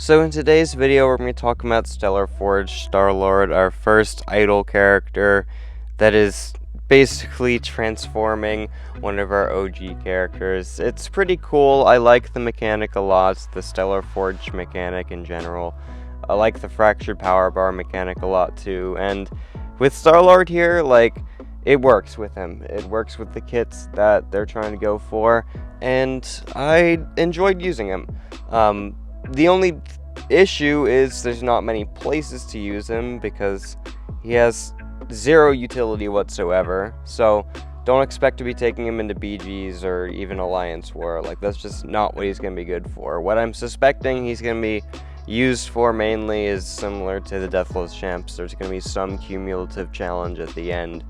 So in today's video, we're going to be talking about Stellar Forge Star-Lord, our first idle character that is basically transforming one of our OG characters. It's pretty cool. I like the mechanic a lot, the Stellar Forge mechanic in general. I like the Fractured Power Bar mechanic a lot too, and with Star-Lord here, it works with him. It works with the kits that they're trying to go for, and I enjoyed using him. The only issue is there's not many places to use him because he has zero utility whatsoever, so don't expect to be taking him into BGs or even Alliance War. That's just not what he's going to be good for. What I'm suspecting he's going to be used for mainly is similar to the Deathless Champs. There's going to be some cumulative challenge at the end,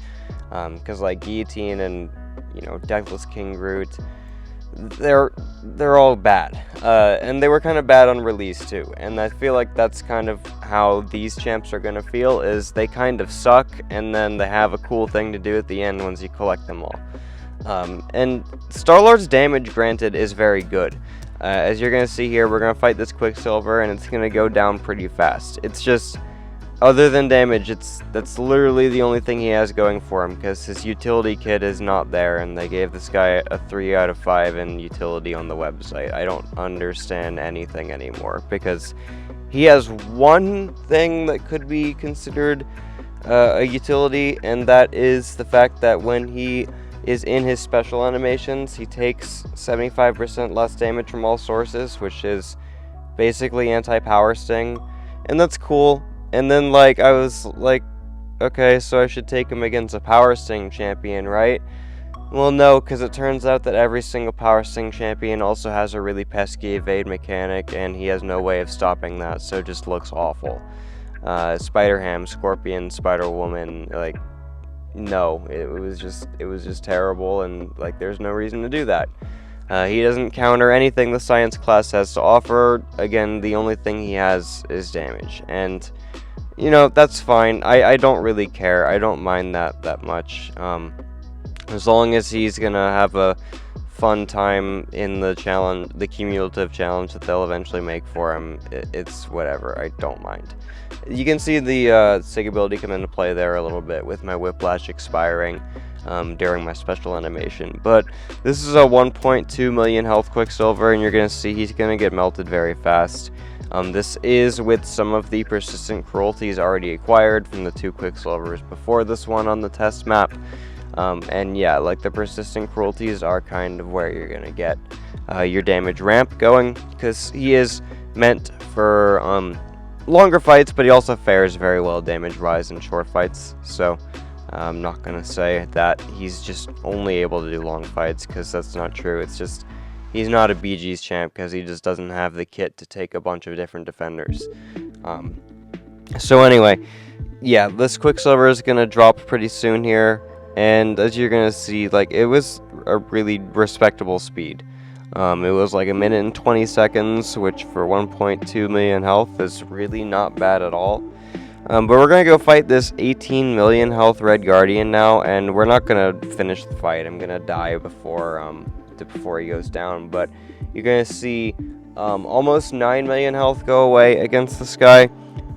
because Guillotine and Deathless King Groot, they're all bad, and they were kind of bad on release too, and I feel like that's kind of how these champs are going to feel, is they kind of suck and then they have a cool thing to do at the end once you collect them all. And Star-Lord's damage granted is very good. As you're going to see here, we're going to fight this Quicksilver and it's going to go down pretty fast. It's just, other than damage, that's literally the only thing he has going for him, because his utility kit is not there, and they gave this guy a 3 out of 5 in utility on the website. I don't understand anything anymore, because he has one thing that could be considered a utility, and that is the fact that when he is in his special animations, he takes 75% less damage from all sources, which is basically anti-power sting, and that's cool. And then, I was like, okay, so I should take him against a Power Sting champion, right? Well, no, because it turns out that every single Power Sting champion also has a really pesky evade mechanic, and he has no way of stopping that, so it just looks awful. Spider-Ham, Scorpion, Spider-Woman, no, it was just terrible, and, there's no reason to do that. He doesn't counter anything the science class has to offer. Again, the only thing he has is damage, and that's fine. I don't really care. I don't mind that much. As long as he's gonna have a fun time in the challenge, the cumulative challenge that they'll eventually make for him, it's whatever. I don't mind. You can see the SIG ability come into play there a little bit with my Whiplash expiring during my special animation. But this is a 1.2 million health Quicksilver, and you're gonna see he's gonna get melted very fast. This is with some of the persistent cruelties already acquired from the 2 Quicksilvers before this one on the test map. And yeah, the persistent cruelties are kind of where you're going to get your damage ramp going, because he is meant for longer fights, but he also fares very well damage-wise in short fights. So I'm not going to say that he's just only able to do long fights, because that's not true. It's just he's not a BG's champ because he just doesn't have the kit to take a bunch of different defenders. So anyway, yeah, this Quicksilver is going to drop pretty soon here, and as you're going to see, it was a really respectable speed. It was 1 minute and 20 seconds, which for 1.2 million health is really not bad at all. But we're going to go fight this 18 million health Red Guardian now, and we're not going to finish the fight. I'm going to die before he goes down, but you're going to see almost 9 million health go away against this guy,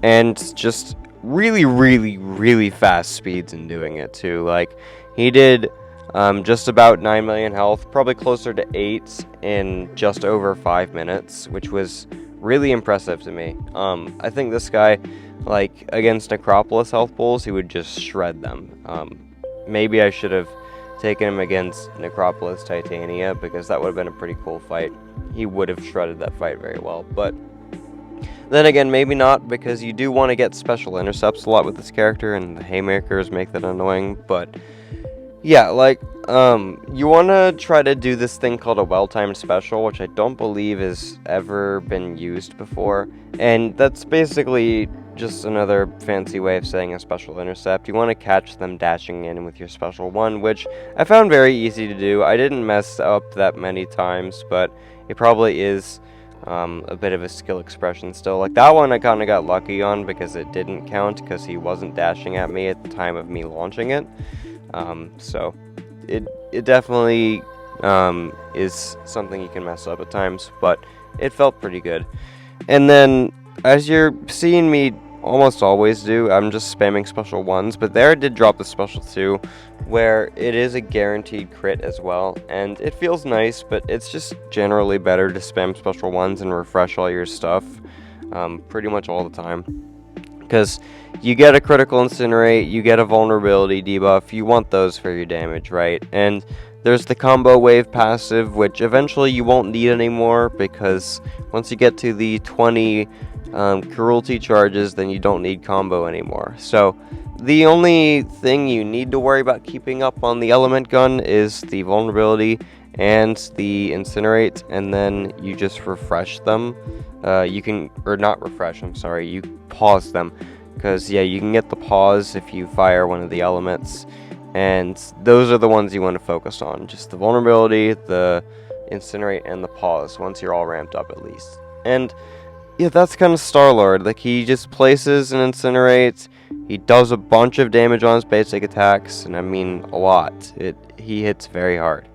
and just really fast speeds in doing it too. He did just about 9 million health, probably closer to 8 in just over 5 minutes, which was really impressive to me. I think this guy, against Necropolis health pools, he would just shred them. Maybe I should have taken him against Necropolis Titania, because that would have been a pretty cool fight. He would have shredded that fight very well, but then again, maybe not, because you do want to get special intercepts a lot with this character, and the haymakers make that annoying. But yeah, you want to try to do this thing called a well-timed special, which I don't believe has ever been used before, and that's basically just another fancy way of saying a special intercept. You want to catch them dashing in with your special one, which I found very easy to do. I didn't mess up that many times, but it probably is a bit of a skill expression still. That one I kind of got lucky on, because it didn't count because he wasn't dashing at me at the time of me launching it. So it definitely is something you can mess up at times, but it felt pretty good. And then, as you're seeing me almost always do, I'm just spamming special 1s, but there I did drop the special 2, where it is a guaranteed crit as well, and it feels nice, but it's just generally better to spam special 1s and refresh all your stuff pretty much all the time. Because you get a critical incinerate, you get a vulnerability debuff, you want those for your damage, right? And there's the combo wave passive, which eventually you won't need anymore, because once you get to the 20 cruelty charges, then you don't need combo anymore. So the only thing you need to worry about keeping up on the element gun is the vulnerability and the incinerate, and then you just refresh them. You can, or not refresh, I'm sorry, you pause them, because yeah, you can get the pause if you fire one of the elements, and those are the ones you want to focus on, just the vulnerability, the incinerate, and the pause, once you're all ramped up at least. And yeah, that's kind of Star-Lord. Like, he just places and incinerates, he does a bunch of damage on his basic attacks, and I mean a lot. He hits very hard.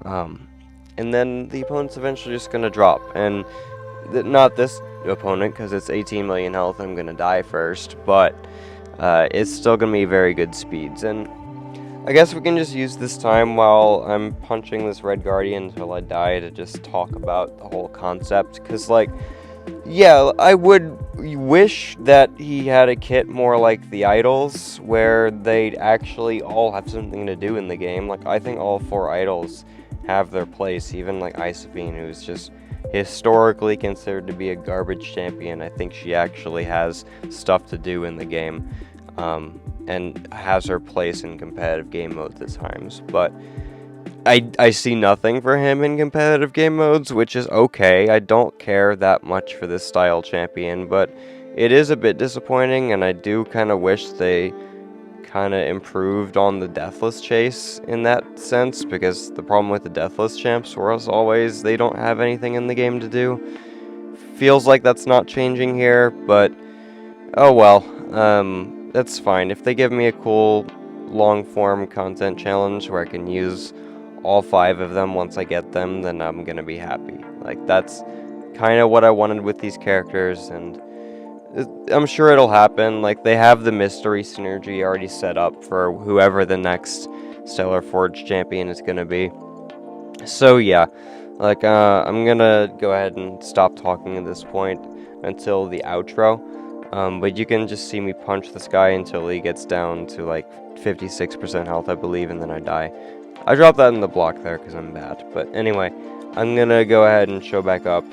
And then the opponent's eventually just going to drop, and not this opponent, because it's 18 million health, I'm going to die first, but it's still going to be very good speeds. And I guess we can just use this time while I'm punching this Red Guardian until I die to just talk about the whole concept, because, like, yeah, I would wish that he had a kit more like the idols, where they actually all have something to do in the game. Like, I think all 4 idols have their place, even like Isopine, who's just historically considered to be a garbage champion. I think she actually has stuff to do in the game, and has her place in competitive game modes at times, but I see nothing for him in competitive game modes, which is okay. I don't care that much for this style champion, but it is a bit disappointing, and I do kind of wish they kind of improved on the Deathless chase in that sense, because the problem with the Deathless champs was always they don't have anything in the game to do. Feels like that's not changing here, but oh well, that's fine. If they give me a cool long-form content challenge where I can use all 5 of them once I get them, then I'm gonna be happy. Like, that's kind of what I wanted with these characters, and I'm sure it'll happen. Like, they have the mystery synergy already set up for whoever the next Stellar Forge champion is gonna be. So yeah, like, I'm gonna go ahead and stop talking at this point until the outro. But you can just see me punch this guy until he gets down to like 56% health, I believe, and then I die. I dropped that in the block there because I'm bad. But anyway, I'm gonna go ahead and show back up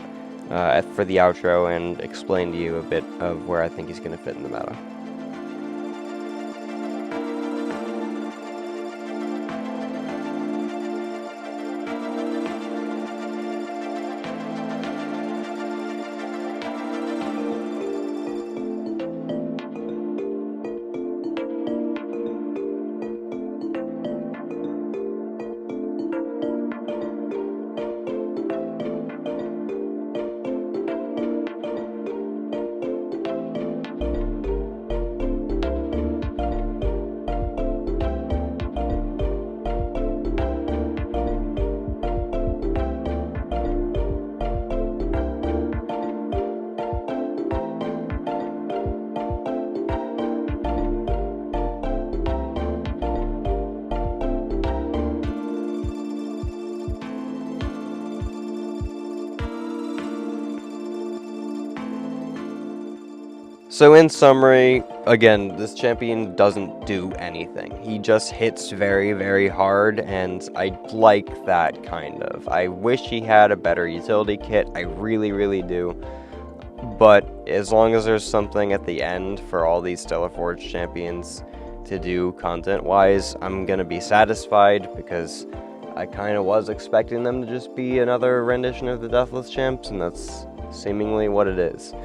for the outro and explain to you a bit of where I think he's gonna fit in the meta. So in summary, again, this champion doesn't do anything. He just hits very, very hard, and I like that kind of. I wish he had a better utility kit, I really, really do. But as long as there's something at the end for all these Stellar Forge champions to do content-wise, I'm gonna be satisfied, because I kind of was expecting them to just be another rendition of the Deathless champs, and that's seemingly what it is.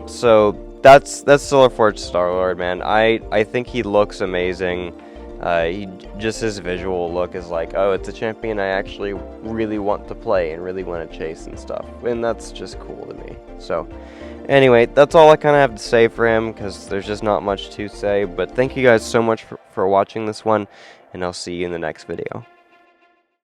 So that's Stellar Forge Star-Lord, man. I think he looks amazing. His visual look is like, oh, it's a champion I actually really want to play and really want to chase and stuff, and that's just cool to me. So anyway, that's all I kind of have to say for him, because there's just not much to say. But thank you guys so much for watching this one, and I'll see you in the next video.